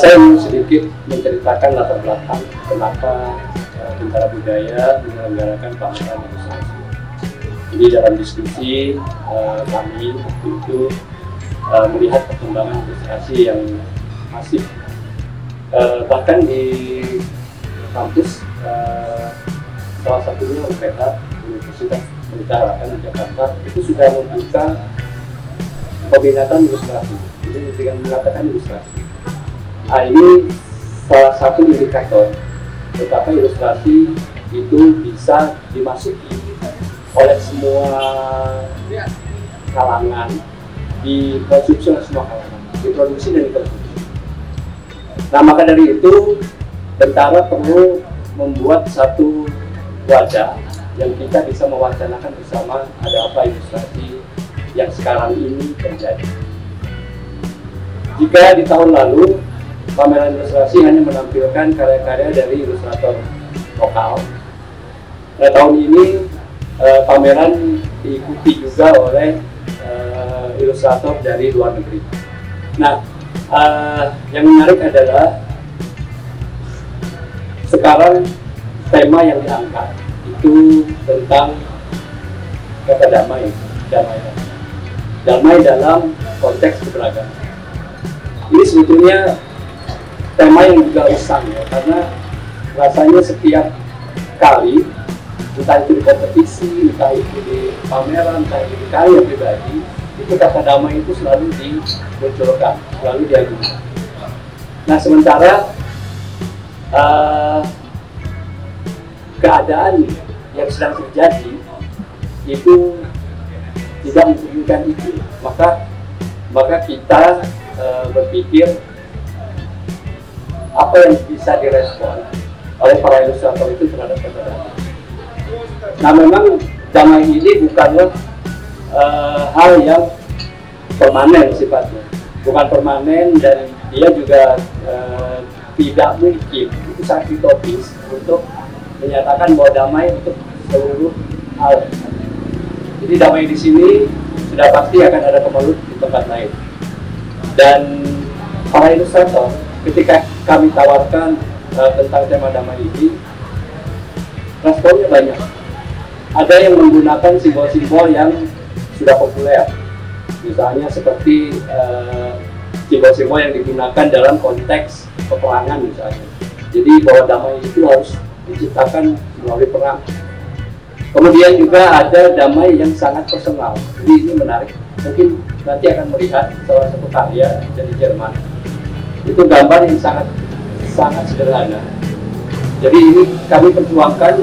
Saya ingin sedikit menceritakan latar belakang kenapa Bintara Budaya menyelenggarakan pameran ilustrasi. Jadi dalam diskusi kami waktu itu melihat perkembangan ilustrasi yang masif. Bahkan di kampus salah satunya UPH, Universitas Pendidikan Harapan Jakarta, itu sudah membuka peminatan ilustrasi. Jadi dengan mengatakan ilustrasi. Nah, ini salah satu indikator betapa ilustrasi itu bisa dimasuki oleh semua kalangan, dikonsumsi oleh semua kalangan, diproduksi dan dikonsumsi. Nah, maka dari itu Bintara perlu membuat satu wadah yang kita bisa mewacanakan bersama ada apa ilustrasi yang sekarang ini terjadi. Jika di tahun lalu pameran ilustrasi hanya menampilkan karya-karya dari ilustrator lokal, nah tahun ini pameran diikuti juga oleh ilustrator dari luar negeri. Nah, yang menarik adalah sekarang tema yang diangkat itu tentang kata damai, damai dalam konteks keberagaman. Ini sebetulnya tema yang juga usang ya, karena rasanya setiap kali, entah itu di kompetisi, entah itu di pameran, entah itu di karya pribadi, itu kata damai itu selalu dimunculkan, selalu diajukan. Nah, sementara keadaan yang sedang terjadi itu tidak menginginkan itu, maka kita berpikir apa yang bisa direspon oleh para ilustrator itu terhadap kata damai. Nah, memang damai ini bukanlah hal yang permanen sifatnya, bukan permanen, dan dia juga tidak mungkin, itu sangat utopis untuk menyatakan bahwa damai untuk seluruh hal. Jadi damai di sini sudah pasti akan ada kemelut di tempat lain. Dan para ilustrator ketika kami tawarkan tentang tema damai ini, responnya banyak. Ada yang menggunakan simbol-simbol yang sudah populer, misalnya seperti simbol-simbol yang digunakan dalam konteks peperangan misalnya. Jadi bahwa damai itu harus diciptakan melalui perang. Kemudian juga ada damai yang sangat personal. Jadi ini menarik. Mungkin nanti akan melihat salah satu karya dari Jerman. Itu gambar yang sangat sederhana. Jadi ini kami perjuangkan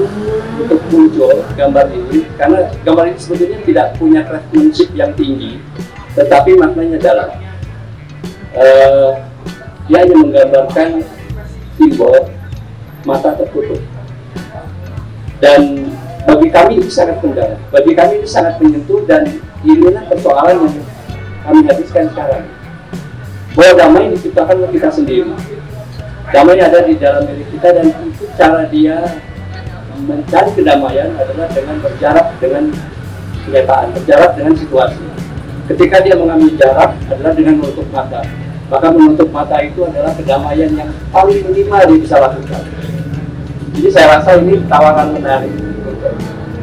untuk muncul gambar ini, karena gambar ini sebetulnya tidak punya craftsmanship yang tinggi, tetapi maknanya dalam. Dia hanya menggambarkan simbol mata tertutup. Dan bagi kami ini sangat mendalam, bagi kami ini sangat menyentuh, dan inilah persoalan yang kami habiskan sekarang. Bahwa damai diciptakan oleh kita sendiri. Damai ada di dalam diri kita, dan itu cara dia mencari kedamaian adalah dengan berjarak dengan kenyataan, berjarak dengan situasi. Ketika dia mengambil jarak adalah dengan menutup mata. Maka menutup mata itu adalah kedamaian yang paling minimal dia bisa lakukan. Jadi saya rasa ini tawaran menarik.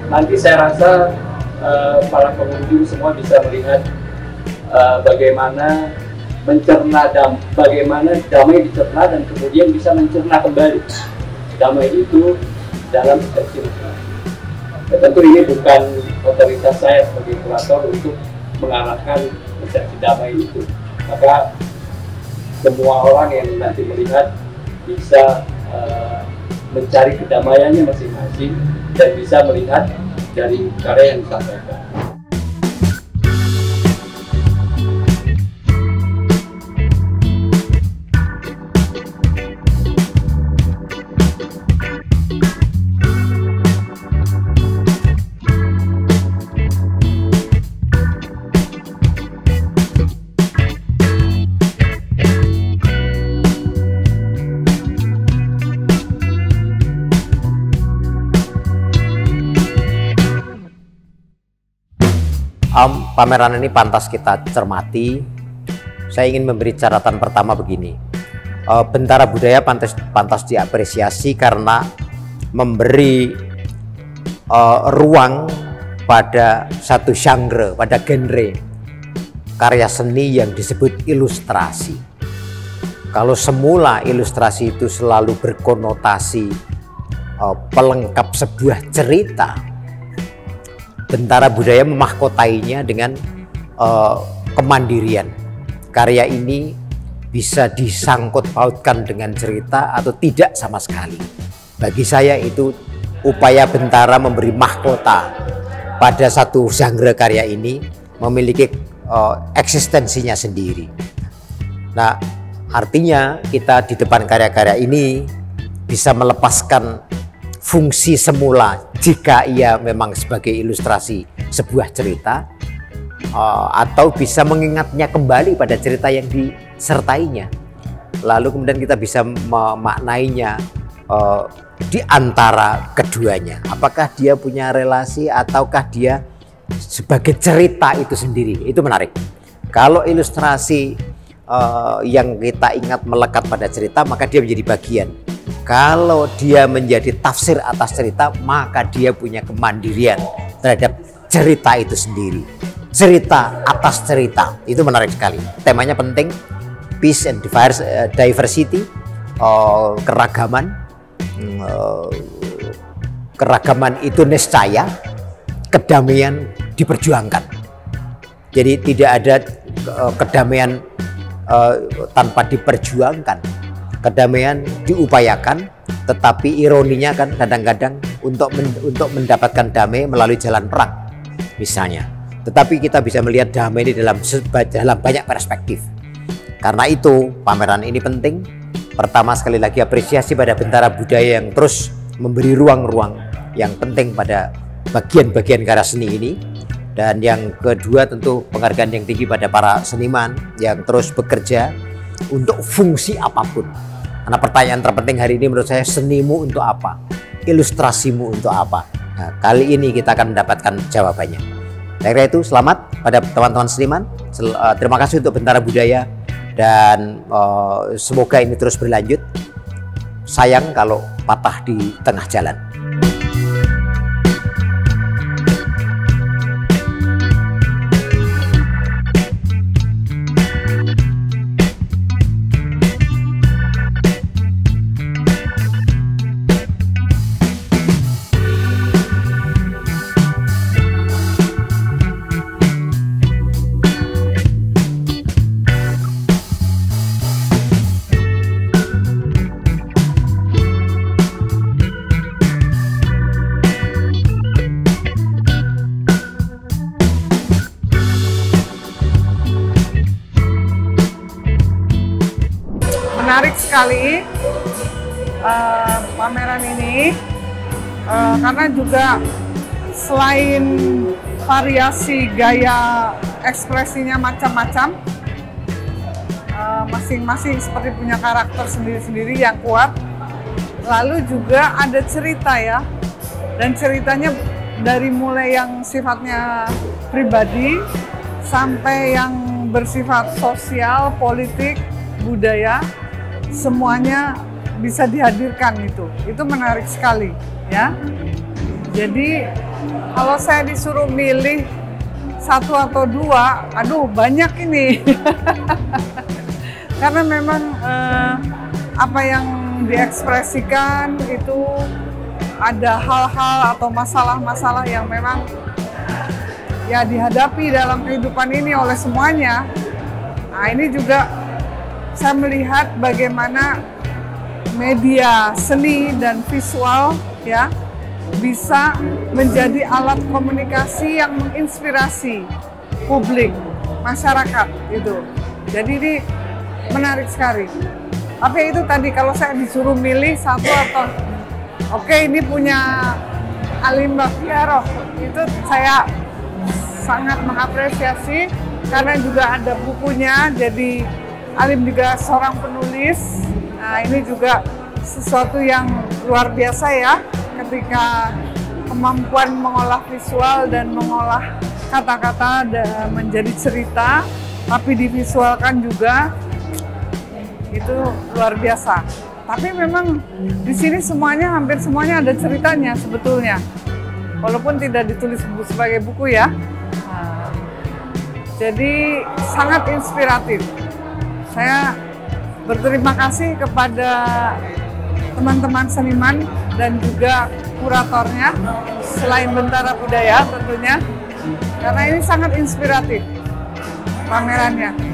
Nanti saya rasa para pengunjung semua bisa melihat bagaimana bagaimana damai dicerna dan kemudian bisa mencerna kembali damai itu dalam persepsi masyarakat. Ya, tentu ini bukan otoritas saya sebagai kurator untuk mengarahkan persepsi damai itu. Maka semua orang yang nanti melihat bisa mencari kedamaiannya masing-masing dan bisa melihat dari karya yang disampaikan. Pameran ini pantas kita cermati. Saya ingin memberi catatan pertama begini. Bentara Budaya pantas diapresiasi karena memberi ruang pada satu genre, pada genre karya seni yang disebut ilustrasi. Kalau semula ilustrasi itu selalu berkonotasi pelengkap sebuah cerita, Bentara Budaya memahkotainya dengan kemandirian. Karya ini bisa disangkut pautkan dengan cerita atau tidak sama sekali. Bagi saya itu upaya Bentara memberi mahkota pada satu genre karya ini memiliki eksistensinya sendiri. Nah, artinya kita di depan karya-karya ini bisa melepaskan fungsi semula jika ia memang sebagai ilustrasi sebuah cerita, atau bisa mengingatnya kembali pada cerita yang disertainya. Lalu kemudian kita bisa memaknainya di antara keduanya. Apakah dia punya relasi ataukah dia sebagai cerita itu sendiri. Itu menarik. Kalau ilustrasi yang kita ingat melekat pada cerita, maka dia menjadi bagian. Kalau dia menjadi tafsir atas cerita, maka dia punya kemandirian terhadap cerita itu sendiri. Cerita atas cerita, itu menarik sekali. Temanya penting, peace and diversity, keragaman. Keragaman itu niscaya, kedamaian diperjuangkan. Jadi tidak ada kedamaian tanpa diperjuangkan. Kedamaian diupayakan, tetapi ironinya kan kadang-kadang untuk mendapatkan damai melalui jalan perang misalnya. Tetapi kita bisa melihat damai ini dalam banyak perspektif. Karena itu pameran ini penting. Pertama, sekali lagi apresiasi pada Bentara Budaya yang terus memberi ruang-ruang yang penting pada bagian-bagian karya seni ini. Dan yang kedua tentu penghargaan yang tinggi pada para seniman yang terus bekerja untuk fungsi apapun. Karena pertanyaan terpenting hari ini menurut saya, senimu untuk apa? Ilustrasimu untuk apa? Nah, kali ini kita akan mendapatkan jawabannya. Karena itu selamat pada teman-teman seniman. Terima kasih untuk Bentara Budaya dan semoga ini terus berlanjut. Sayang kalau patah di tengah jalan. Menarik sekali pameran ini karena juga selain variasi gaya ekspresinya macam-macam, masing-masing seperti punya karakter sendiri-sendiri yang kuat. Lalu juga ada cerita ya, dan ceritanya dari mulai yang sifatnya pribadi sampai yang bersifat sosial, politik, budaya, semuanya bisa dihadirkan itu menarik sekali ya. Jadi kalau saya disuruh milih satu atau dua, aduh banyak ini. Karena memang apa yang diekspresikan itu ada hal-hal atau masalah-masalah yang memang ya dihadapi dalam kehidupan ini oleh semuanya. Nah, ini juga saya melihat bagaimana media seni dan visual ya bisa menjadi alat komunikasi yang menginspirasi publik, masyarakat itu. Jadi ini menarik sekali. Tapi itu tadi kalau saya disuruh milih satu atau ini punya Alim Bakhtiaroh, itu saya sangat mengapresiasi karena juga ada bukunya. Jadi Alim juga seorang penulis. Nah, ini juga sesuatu yang luar biasa ya, ketika kemampuan mengolah visual dan mengolah kata-kata menjadi cerita, tapi divisualkan juga. itu luar biasa. Tapi memang di sini hampir semuanya ada ceritanya sebetulnya, walaupun tidak ditulis sebagai buku ya. Nah, jadi sangat inspiratif. Saya berterima kasih kepada teman-teman seniman dan juga kuratornya, selain Bentara Budaya tentunya, karena ini sangat inspiratif pamerannya.